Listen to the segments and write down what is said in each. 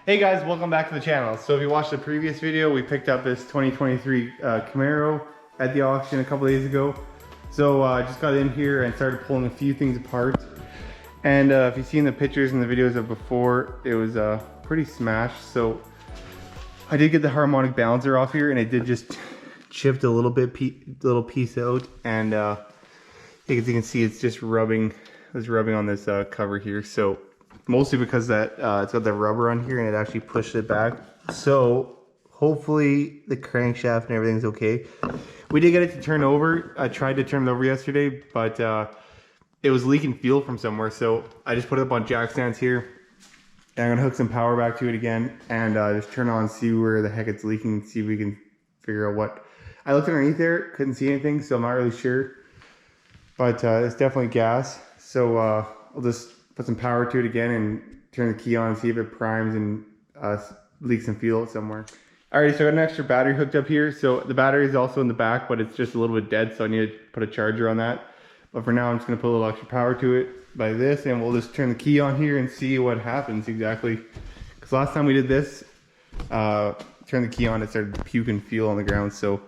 Hey guys, welcome back to the channel. So if you watched the previous video, we picked up this 2023 Camaro at the auction a couple days ago. So I just got in here and started pulling a few things apart. And if you've seen the pictures and the videos of before, it was pretty smashed. So I did get the harmonic balancer off here and it did just chipped a little piece out. And as you can see, it's just rubbing on this cover here. So mostly because that it's got the rubber on here and it actually pushed it back. So hopefully the crankshaft and everything's okay. We did get it to turn over. I tried to turn it over yesterday, but it was leaking fuel from somewhere. So I just put it up on jack stands here. And I'm gonna hook some power back to it again and just turn on, see where the heck it's leaking, see if we can figure out what. I looked underneath there, couldn't see anything, so I'm not really sure. But it's definitely gas. So I'll just put some power to it again and turn the key on and see if it primes and leaks some fuel somewhere. Alright, so I got an extra battery hooked up here. So the battery is also in the back, but it's just a little bit dead, so I need to put a charger on that. But for now, I'm just going to put a little extra power to it by this, and we'll just turn the key on here and see what happens exactly. Because last time we did this, turn the key on, it started puking fuel on the ground. So,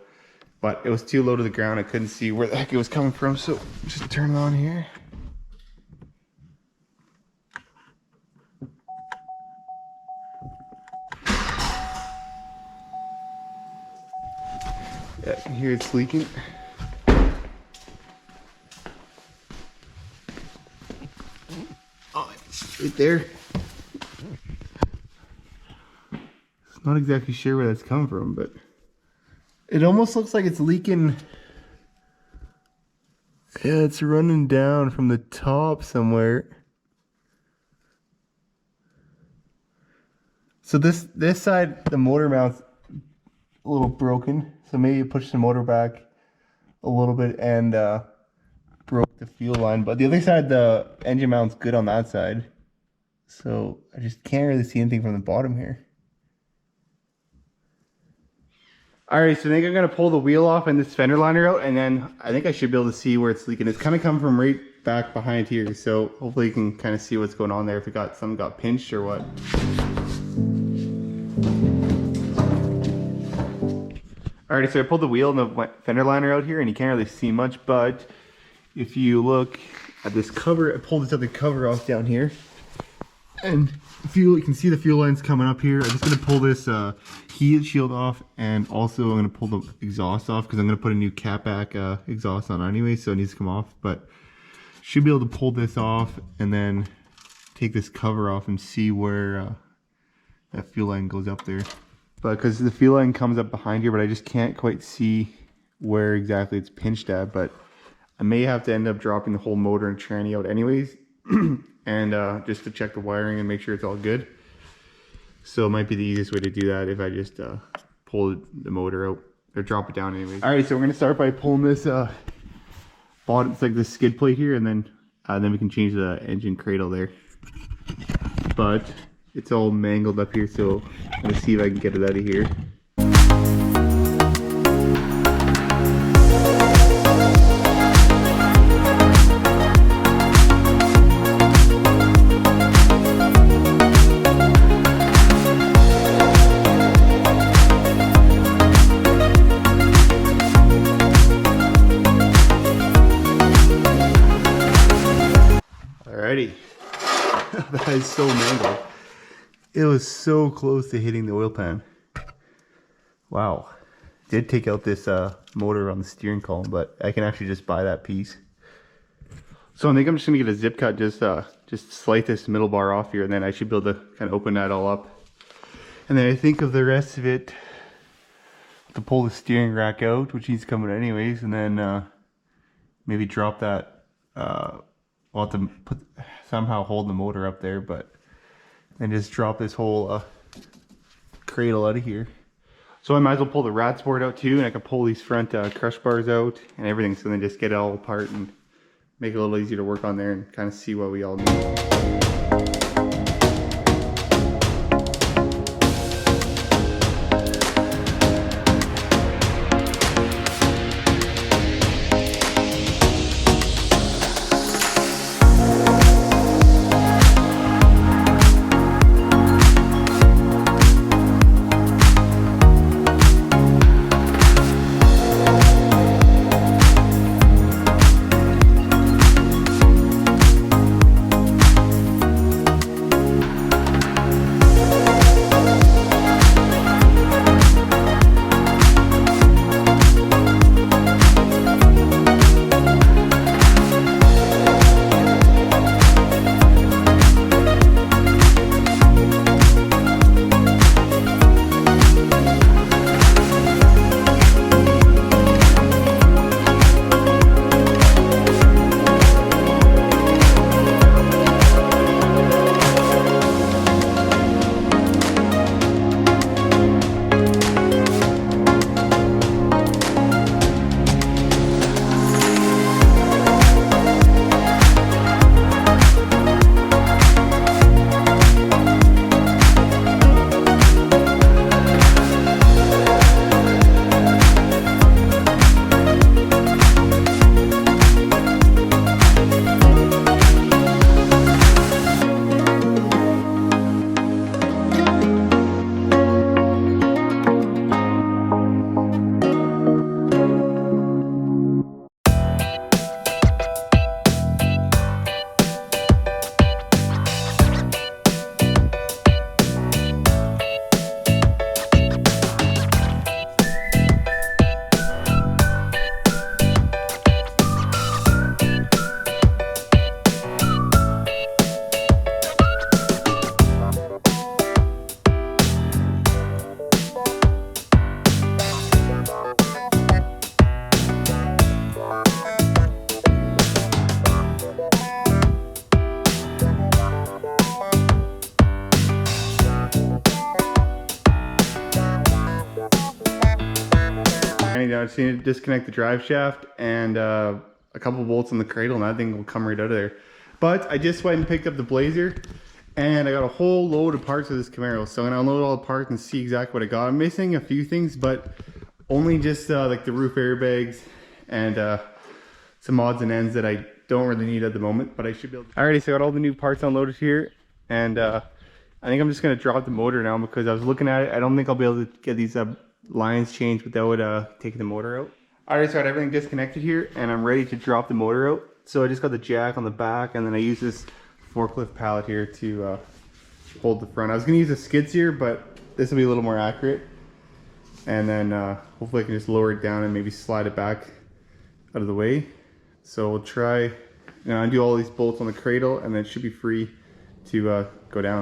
but it was too low to the ground, I couldn't see where the heck it was coming from. So just turn it on here. Yeah, I can hear it's leaking. Oh, it's right there. Not exactly sure where that's coming from, but it almost looks like it's leaking. Yeah, it's running down from the top somewhere. So this side, the motor mount's a little broken. So maybe push the motor back a little bit and broke the fuel line. But the other side, the engine mount's good on that side. So I just can't really see anything from the bottom here. Alright, so I think I'm going to pull the wheel off and this fender liner out. And then I think I should be able to see where it's leaking. It's kind of coming from right back behind here. So hopefully you can kind of see what's going on there. If something got pinched or what. Alright, so I pulled the wheel and the fender liner out here and you can't really see much, but if you look at this cover, I pulled this other cover off down here and you can see the fuel lines coming up here. I'm just going to pull this heat shield off, and also I'm going to pull the exhaust off because I'm going to put a new catback exhaust on anyway, so it needs to come off. But should be able to pull this off and then take this cover off and see where that fuel line goes up there. But because the fuel line comes up behind here, but I just can't quite see where exactly it's pinched at. But I may have to end up dropping the whole motor and tranny out anyways, and just to check the wiring and make sure it's all good. So it might be the easiest way to do that if I just pull the motor out or drop it down anyways. All right, so we're gonna start by pulling this bottom. It's like the skid plate here, and then we can change the engine cradle there. But it's all mangled up here, so I'm gonna see if I can get it out of here. Alrighty, that is so mangled. It was so close to hitting the oil pan. Wow. Did take out this motor on the steering column, but I can actually just buy that piece. So I think I'm just gonna get a zip cut, just slice this middle bar off here, and then I should be able to kind of open that all up. And then I think of the rest of it to pull the steering rack out, which needs coming anyways, and then maybe drop that. We'll have to somehow hold the motor up there, but and just drop this whole cradle out of here. So I might as well pull the rad sport out too, and I can pull these front crush bars out and everything, so then just get it all apart and make it a little easier to work on there and kind of see what we all need. I just need to disconnect the drive shaft and a couple bolts on the cradle, and that thing will come right out of there. But I just went and picked up the Blazer, and I got a whole load of parts of this Camaro. So I'm gonna unload all the parts and see exactly what I got. I'm missing a few things, but only just like the roof airbags and some odds and ends that I don't really need at the moment, but I should be able to. Alrighty, so I got all the new parts unloaded here, and I think I'm just gonna drop the motor now because I was looking at it. I don't think I'll be able to get these lines changed without taking the motor out. Alright, so I got everything disconnected here, and I'm ready to drop the motor out. So I just got the jack on the back, and then I use this forklift pallet here to hold the front. I was gonna use a skid steer, but this will be a little more accurate. And then hopefully I can just lower it down and maybe slide it back out of the way. So we'll try, undo all these bolts on the cradle, and then it should be free to go down.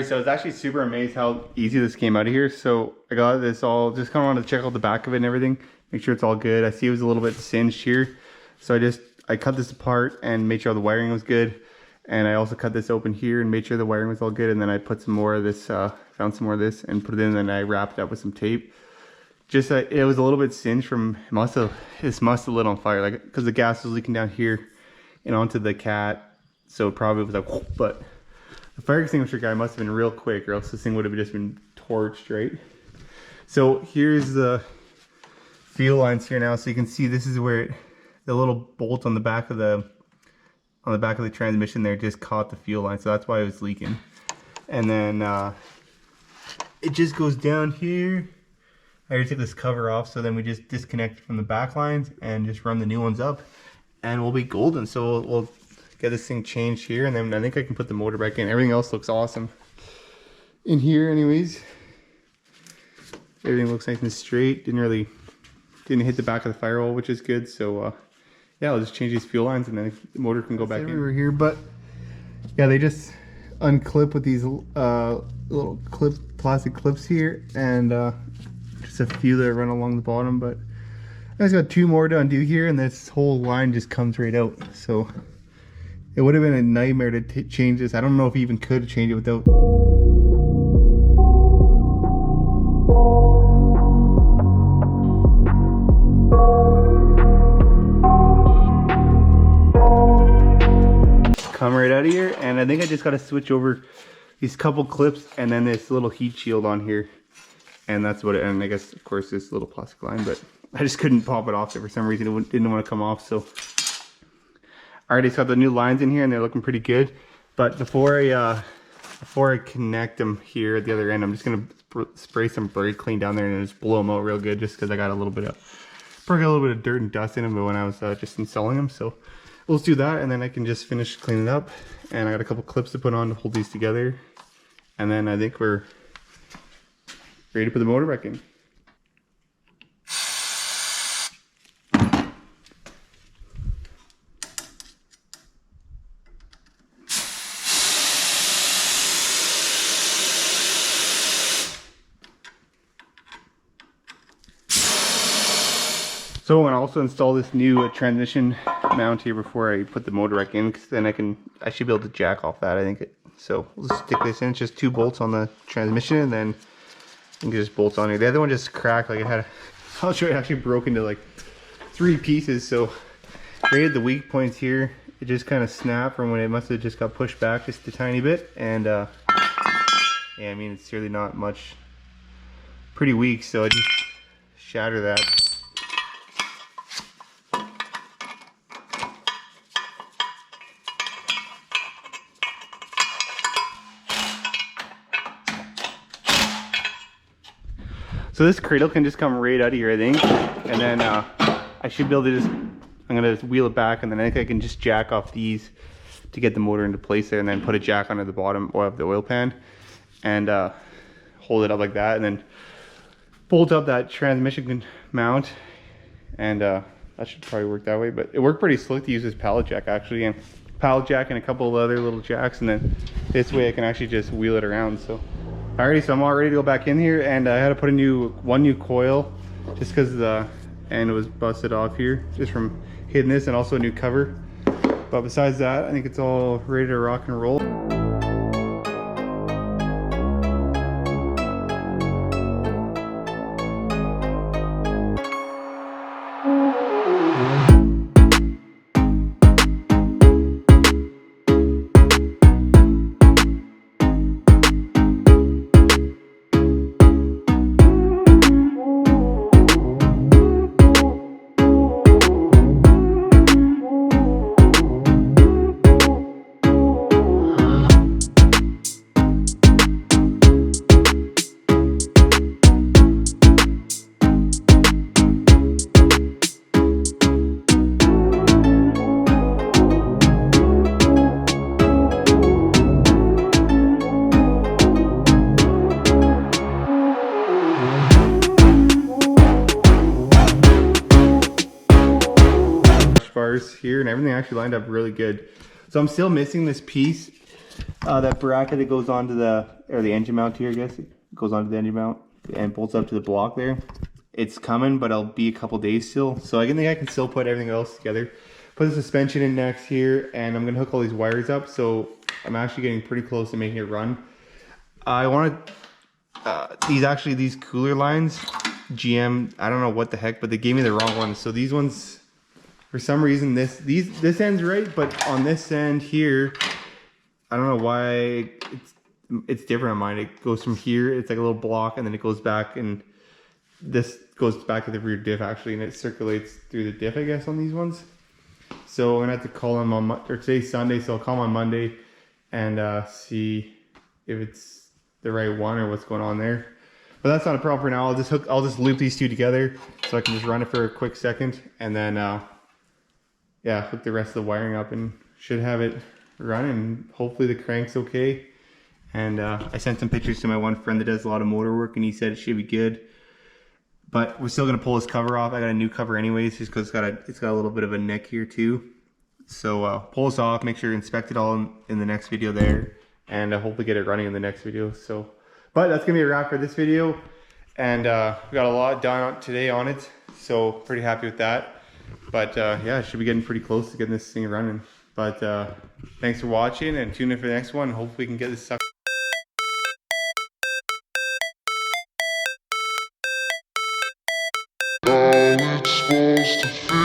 So I was actually super amazed how easy this came out of here. So I got this all, just kind of wanted to check out the back of it and everything, make sure it's all good. I see it was a little bit singed here. So I cut this apart and made sure the wiring was good. And I also cut this open here and made sure the wiring was all good. And then I put some more of this, found some more of this and put it in, and I wrapped it up with some tape. Just it was a little bit singed from, this must have lit on fire, like, because the gas was leaking down here and onto the cat. So it probably was like, whoop, but the fire extinguisher guy must have been real quick, or else this thing would have just been torched, right? So here's the fuel lines here now. So you can see this is where the little bolt on the back of the transmission there just caught the fuel line. So that's why it was leaking. And then it just goes down here. I already took this cover off, so then we just disconnect from the back lines and just run the new ones up, and we'll be golden. So we'll get this thing changed here, and then I think I can put the motor back in. Everything else looks awesome in here anyways. Everything looks nice and straight. Didn't hit the back of the firewall, which is good. So yeah, I'll just change these fuel lines, and then the motor can go back in. Over here, but yeah, they just unclip with these little plastic clips here, and just a few that run along the bottom. But I just got 2 more to undo here, and this whole line just comes right out. So it would have been a nightmare to change this. I don't know if you even could change it without. Come right out of here, and I think I just got to switch over these couple clips and then this little heat shield on here, and that's what it. And I guess of course this little plastic line, but I just couldn't pop it off there for some reason. It didn't want to come off, so. I already got the new lines in here, and they're looking pretty good. But before I connect them here at the other end, I'm just gonna spray some brake clean down there and just blow them out real good, just because I got a little bit of dirt and dust in them. But when I was just installing them, so we'll do that, and then I can just finish cleaning it up. And I got a couple clips to put on to hold these together, and then I think we're ready to put the motor back in. So I'm gonna also install this new transmission mount here before I put the motor rack in, because then I should be able to jack off that, I think. So we'll just stick this in. It's just 2 bolts on the transmission, and then I think just bolts on here. The other one just cracked, like I'll show you, it actually broke into like 3 pieces. So right at the weak points here, it just kind of snapped from when it must have just got pushed back just a tiny bit. And yeah, I mean, it's really not much, pretty weak, so I just shatter that. So this cradle can just come right out of here, I think, and then I should be able to I'm gonna wheel it back, and then I think I can just jack off these to get the motor into place there, and then put a jack under the bottom of the oil pan, and hold it up like that, and then bolt up that transmission mount, and that should probably work that way. But it worked pretty slick to use this pallet jack actually, and pallet jack and a couple of other little jacks, and then this way I can actually just wheel it around. So alrighty, so I'm all ready to go back in here, and I had to put one new coil just because the end was busted off here just from hitting this, and also a new cover. But besides that, I think it's all ready to rock and roll. Bars here, and everything actually lined up really good. So I'm still missing this piece, that bracket that goes onto the engine mount here. I guess it goes onto the engine mount and bolts up to the block there. It's coming, but it'll be a couple days still. So I think I can still put everything else together. Put the suspension in next here, and I'm gonna hook all these wires up. So I'm actually getting pretty close to making it run. I wanted these cooler lines, GM. I don't know what the heck, but they gave me the wrong ones. So these ones, for some reason, this end's right, but on this end here, I don't know why it's different on mine. It goes from here, it's like a little block, and then it goes back, and this goes back to the rear diff actually, and it circulates through the diff, I guess, on these ones. So I'm gonna have to call them on, or today's Sunday, so I'll call them on Monday and see if it's the right one or what's going on there. But that's not a problem for now. I'll just loop these two together so I can just run it for a quick second, and then yeah, hook the rest of the wiring up, and should have it running. Hopefully the crank's okay. And I sent some pictures to my one friend that does a lot of motor work, and he said it should be good. But we're still gonna pull this cover off. I got a new cover anyways, just because it's got a little bit of a neck here too. So pull this off, make sure you inspect it all in the next video there, and hopefully get it running in the next video. So, but that's gonna be a wrap for this video, and we got a lot done today on it, so pretty happy with that. But yeah, I should be getting pretty close to getting this thing running. But thanks for watching, and tune in for the next one. Hopefully we can get this sucker. How it's supposed to feel.